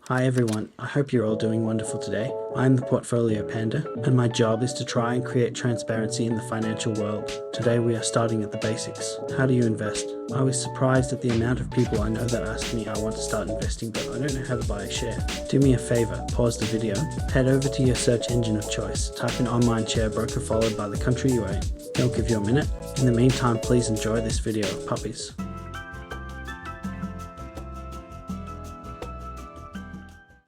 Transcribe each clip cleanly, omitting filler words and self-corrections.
Hi everyone, I hope you're all doing wonderful today. I'm the Portfolio Panda, and my job is to try and create transparency in the financial world. Today we are starting at the basics. How do you invest? I was surprised at the amount of people I know that ask me I want to start investing but I don't know how to buy a share. Do me a favor, pause the video, head over to your search engine of choice, type in online share broker followed by the country you are in. It'll give you a minute. In the meantime, please enjoy this video of puppies.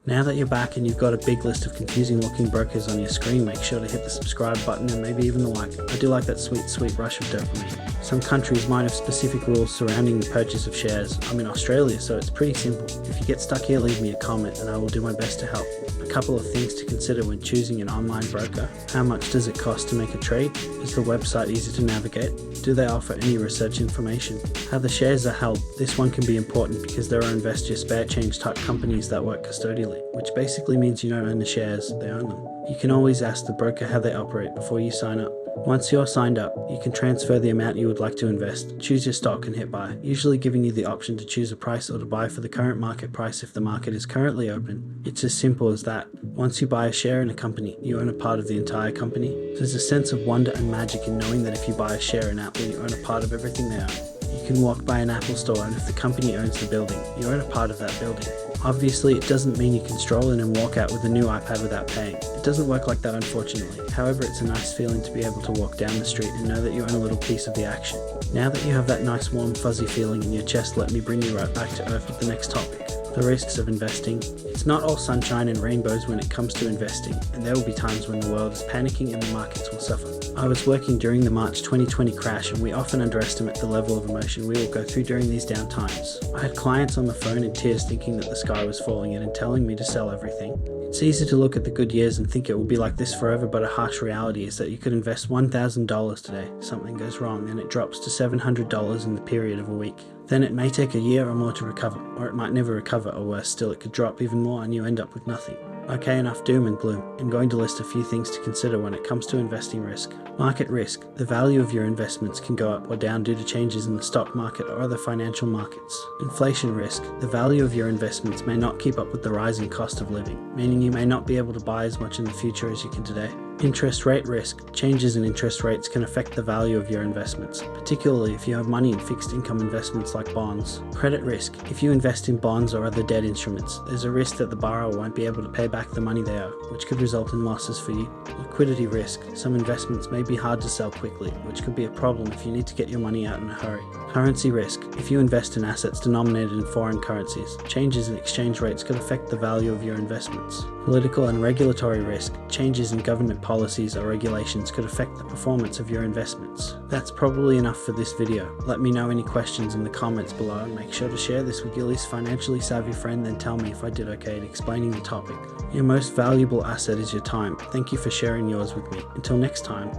Now that you're back and you've got a big list of confusing looking brokers on your screen, make sure to hit the subscribe button and maybe even the like. I do like that sweet rush of dopamine. Some countries might have specific rules surrounding the purchase of shares. I'm in Australia, so it's pretty simple. If you get stuck here, leave me a comment and I will do my best to help. A couple of things to consider when choosing an online broker. How much does it cost to make a trade? Is the website easy to navigate? Do they offer any research information? How the shares are held. This one can be important because there are invest your spare change type companies that work custodially, which basically means you don't own the shares, they own them. You can always ask the broker how they operate before you sign up. Once you're signed up, you can transfer the amount you would like to invest, choose your stock and hit buy, usually giving you the option to choose a price or to buy for the current market price if the market is currently open. It's as simple as that. Once you buy a share in a company, you own a part of the entire company. There's a sense of wonder and magic in knowing that if you buy a share in Apple, you own a part of everything they own. You can walk by an Apple store and if the company owns the building, you own a part of that building. Obviously, it doesn't mean you can stroll in and walk out with a new iPad without paying. It doesn't work like that, unfortunately. However, it's a nice feeling to be able to walk down the street and know that you own a little piece of the action. Now that you have that nice warm fuzzy feeling in your chest, let me bring you right back to earth with the next topic. The risks of investing. It's not all sunshine and rainbows when it comes to investing, and there will be times when the world is panicking and the markets will suffer. I was working during the March 2020 crash, and we often underestimate the level of emotion we will go through during these down times. I had clients on the phone in tears thinking that the sky was falling in and telling me to sell everything. It's easy to look at the good years and think it will be like this forever, but a harsh reality is that you could invest $1,000 today, something goes wrong, and it drops to $700 in the period of a week. Then it may take a year or more to recover, or it might never recover, or worse still, it could drop even more and you end up with nothing. Okay, enough doom and gloom. I'm going to list a few things to consider when it comes to investing risk. Market risk. The value of your investments can go up or down due to changes in the stock market or other financial markets. Inflation risk. The value of your investments may not keep up with the rising cost of living, meaning you may not be able to buy as much in the future as you can today. Interest rate risk. Changes in interest rates can affect the value of your investments, particularly if you have money in fixed income investments like bonds. Credit risk. If you invest in bonds or other debt instruments, there's a risk that the borrower won't be able to pay back the money they owe, which could result in losses for you. Liquidity risk. Some investments may be hard to sell quickly, which could be a problem if you need to get your money out in a hurry. Currency risk. If you invest in assets denominated in foreign currencies, changes in exchange rates could affect the value of your investments. Political and regulatory risk. Changes in government policies or regulations could affect the performance of your investments. That's probably enough for this video. Let me know any questions in the comments below and make sure to share this with your least financially savvy friend, then tell me if I did okay at explaining the topic. Your most valuable asset is your time. Thank you for sharing yours with me. Until next time.